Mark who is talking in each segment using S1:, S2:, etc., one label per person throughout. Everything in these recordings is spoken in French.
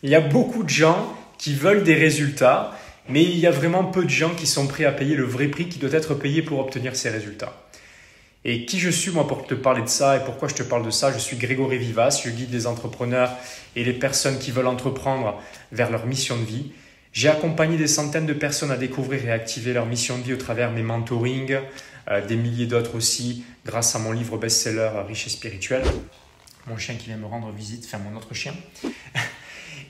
S1: Il y a beaucoup de gens qui veulent des résultats, mais il y a vraiment peu de gens qui sont prêts à payer le vrai prix qui doit être payé pour obtenir ces résultats. Et qui je suis moi pour te parler de ça et pourquoi je te parle de ça? Je suis Grégory Vivas, je guide les entrepreneurs et les personnes qui veulent entreprendre vers leur mission de vie. J'ai accompagné des centaines de personnes à découvrir et à activer leur mission de vie au travers de mes mentorings, des milliers d'autres aussi grâce à mon livre best-seller Riche et spirituel. Mon chien qui vient me rendre visite, enfin mon autre chien.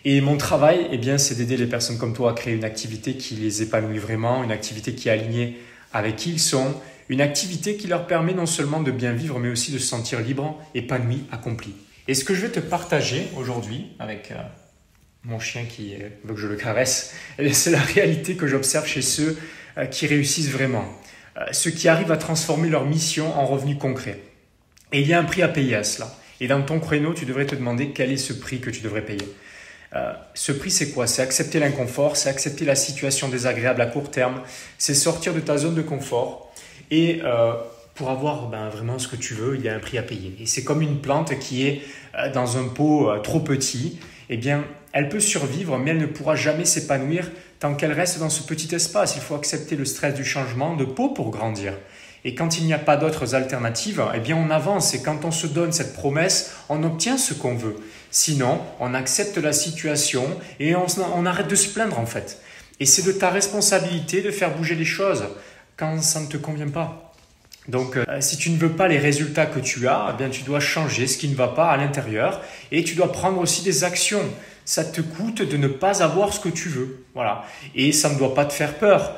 S1: Et mon travail, eh bien, c'est d'aider les personnes comme toi à créer une activité qui les épanouit vraiment, une activité qui est alignée avec qui ils sont, une activité qui leur permet non seulement de bien vivre, mais aussi de se sentir libre, épanoui, accompli. Et ce que je vais te partager aujourd'hui avec mon chien qui veut que je le caresse, eh c'est la réalité que j'observe chez ceux qui réussissent vraiment, ceux qui arrivent à transformer leur mission en revenus concrets. Et il y a un prix à payer à cela. Et dans ton créneau, tu devrais te demander quel est ce prix que tu devrais payer. Ce prix, c'est quoi? C'est accepter l'inconfort, c'est accepter la situation désagréable à court terme, c'est sortir de ta zone de confort. Et pour avoir vraiment ce que tu veux, il y a un prix à payer. Et c'est comme une plante qui est dans un pot trop petit. Eh bien, elle peut survivre, mais elle ne pourra jamais s'épanouir tant qu'elle reste dans ce petit espace. Il faut accepter le stress du changement de peau pour grandir. Et quand il n'y a pas d'autres alternatives, eh bien on avance. Et quand on se donne cette promesse, on obtient ce qu'on veut. Sinon, on accepte la situation et on arrête de se plaindre en fait. Et c'est de ta responsabilité de faire bouger les choses quand ça ne te convient pas. Donc, si tu ne veux pas les résultats que tu as, eh bien, tu dois changer ce qui ne va pas à l'intérieur et tu dois prendre aussi des actions. Ça te coûte de ne pas avoir ce que tu veux. Voilà. Et ça ne doit pas te faire peur.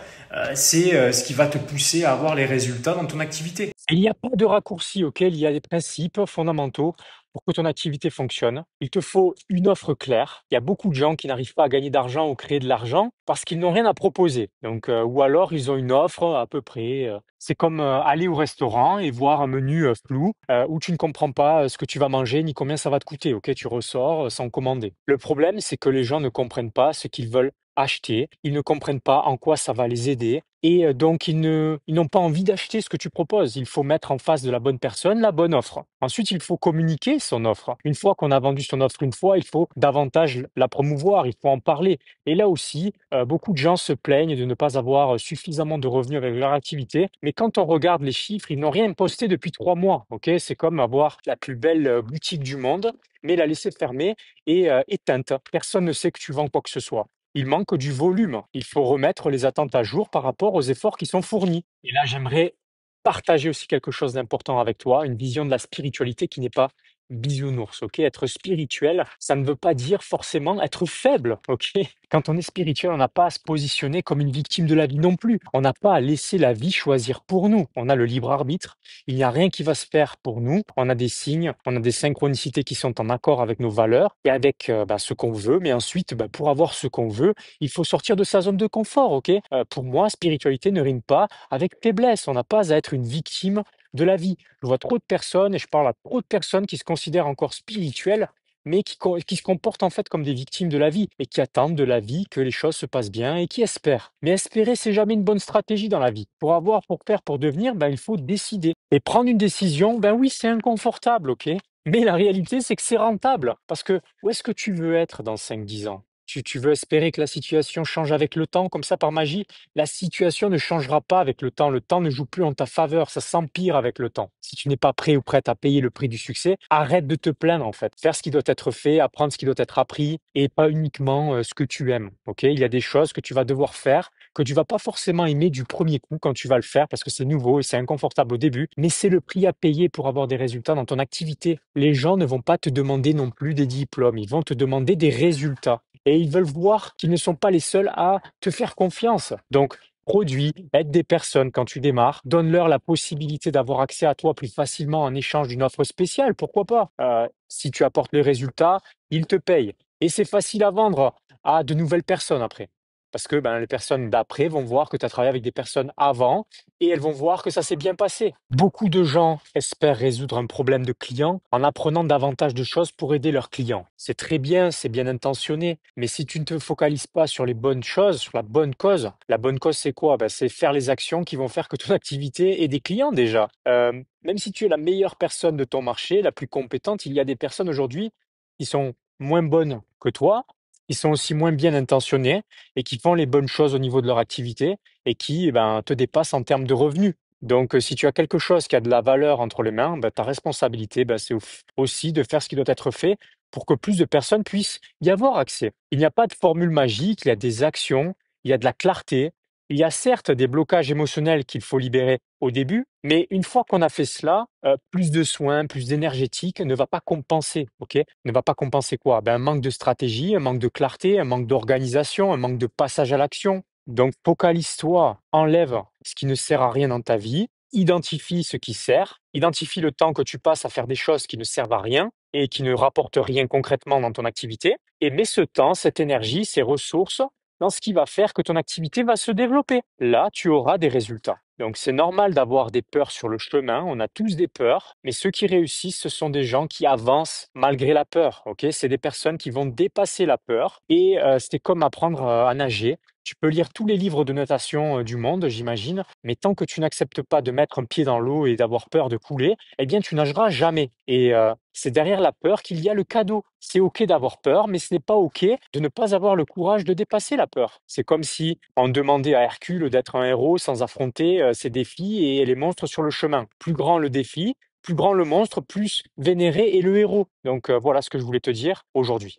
S1: C'est ce qui va te pousser à avoir les résultats dans ton activité.
S2: Il n'y a pas de raccourci, OK? Il y a des principes fondamentaux pour que ton activité fonctionne. Il te faut une offre claire. Il y a beaucoup de gens qui n'arrivent pas à gagner d'argent ou créer de l'argent parce qu'ils n'ont rien à proposer. Donc, ou alors ils ont une offre à peu près. C'est comme aller au restaurant et voir un menu flou où tu ne comprends pas ce que tu vas manger ni combien ça va te coûter. OK? Tu ressors sans commander. Le problème, c'est que les gens ne comprennent pas ce qu'ils veulent acheter. Ils ne comprennent pas en quoi ça va les aider. Et donc, ils n'ont pas envie d'acheter ce que tu proposes. Il faut mettre en face de la bonne personne la bonne offre. Ensuite, il faut communiquer son offre. Une fois qu'on a vendu son offre une fois, il faut davantage la promouvoir, il faut en parler. Et là aussi, beaucoup de gens se plaignent de ne pas avoir suffisamment de revenus avec leur activité. Mais quand on regarde les chiffres, ils n'ont rien posté depuis 3 mois. Ok, c'est comme avoir la plus belle boutique du monde, mais la laisser fermée et éteinte. Personne ne sait que tu vends quoi que ce soit. Il manque du volume. Il faut remettre les attentes à jour par rapport aux efforts qui sont fournis. Et là, j'aimerais partager aussi quelque chose d'important avec toi, une vision de la spiritualité qui n'est pas bisounours, ok? Être spirituel, ça ne veut pas dire forcément être faible, ok? Quand on est spirituel, on n'a pas à se positionner comme une victime de la vie non plus. On n'a pas à laisser la vie choisir pour nous. On a le libre arbitre. Il n'y a rien qui va se faire pour nous. On a des signes, on a des synchronicités qui sont en accord avec nos valeurs et avec ce qu'on veut. Mais ensuite, pour avoir ce qu'on veut, il faut sortir de sa zone de confort, ok? Pour moi, spiritualité ne rime pas avec faiblesse. On n'a pas à être une victime de la vie. Je vois trop de personnes et je parle à trop de personnes qui se considèrent encore spirituelles, mais qui se comportent en fait comme des victimes de la vie et qui attendent de la vie que les choses se passent bien et qui espèrent. Mais espérer, c'est jamais une bonne stratégie dans la vie. Pour avoir, pour faire, pour devenir, il faut décider. Et prendre une décision, oui, c'est inconfortable, ok? Mais la réalité, c'est que c'est rentable. Parce que où est-ce que tu veux être dans 5, 10 ans? Tu veux espérer que la situation change avec le temps, comme ça, par magie? La situation ne changera pas avec le temps. Le temps ne joue plus en ta faveur. Ça s'empire avec le temps. Si tu n'es pas prêt ou prête à payer le prix du succès, arrête de te plaindre, en fait. Faire ce qui doit être fait, apprendre ce qui doit être appris et pas uniquement ce que tu aimes. Ok? Il y a des choses que tu vas devoir faire que tu vas pas forcément aimer du premier coup quand tu vas le faire parce que c'est nouveau et c'est inconfortable au début, mais c'est le prix à payer pour avoir des résultats dans ton activité. Les gens ne vont pas te demander non plus des diplômes, ils vont te demander des résultats. Et ils veulent voir qu'ils ne sont pas les seuls à te faire confiance. Donc, produis, aide des personnes quand tu démarres, donne-leur la possibilité d'avoir accès à toi plus facilement en échange d'une offre spéciale, pourquoi pas? Si tu apportes les résultats, ils te payent. Et c'est facile à vendre à de nouvelles personnes après. Parce que les personnes d'après vont voir que tu as travaillé avec des personnes avant et elles vont voir que ça s'est bien passé. Beaucoup de gens espèrent résoudre un problème de client en apprenant davantage de choses pour aider leurs clients. C'est très bien, c'est bien intentionné, mais si tu ne te focalises pas sur les bonnes choses, sur la bonne cause c'est quoi? C'est faire les actions qui vont faire que ton activité ait des clients déjà. Même si tu es la meilleure personne de ton marché, la plus compétente, il y a des personnes aujourd'hui qui sont moins bonnes que toi qui sont aussi moins bien intentionnés et qui font les bonnes choses au niveau de leur activité et qui, te dépassent en termes de revenus. Donc, si tu as quelque chose qui a de la valeur entre les mains, ta responsabilité, c'est aussi de faire ce qui doit être fait pour que plus de personnes puissent y avoir accès. Il n'y a pas de formule magique, il y a des actions, il y a de la clarté. Il y a certes des blocages émotionnels qu'il faut libérer au début, mais une fois qu'on a fait cela, plus de soins, plus d'énergétique ne va pas compenser, ok? Ne va pas compenser quoi? Un manque de stratégie, un manque de clarté, un manque d'organisation, un manque de passage à l'action. Donc focalise-toi, enlève ce qui ne sert à rien dans ta vie, identifie ce qui sert, identifie le temps que tu passes à faire des choses qui ne servent à rien et qui ne rapportent rien concrètement dans ton activité, et mets ce temps, cette énergie, ces ressources dans ce qui va faire que ton activité va se développer. Là, tu auras des résultats. Donc, c'est normal d'avoir des peurs sur le chemin. On a tous des peurs, mais ceux qui réussissent, ce sont des gens qui avancent malgré la peur. Ok, c'est des personnes qui vont dépasser la peur. Et c'est comme apprendre à nager. Tu peux lire tous les livres de natation du monde, j'imagine, mais tant que tu n'acceptes pas de mettre un pied dans l'eau et d'avoir peur de couler, eh bien, tu nageras jamais. Et c'est derrière la peur qu'il y a le cadeau. C'est OK d'avoir peur, mais ce n'est pas OK de ne pas avoir le courage de dépasser la peur. C'est comme si on demandait à Hercule d'être un héros sans affronter ses défis et les monstres sur le chemin. Plus grand le défi, plus grand le monstre, plus vénéré est le héros. Donc voilà ce que je voulais te dire aujourd'hui.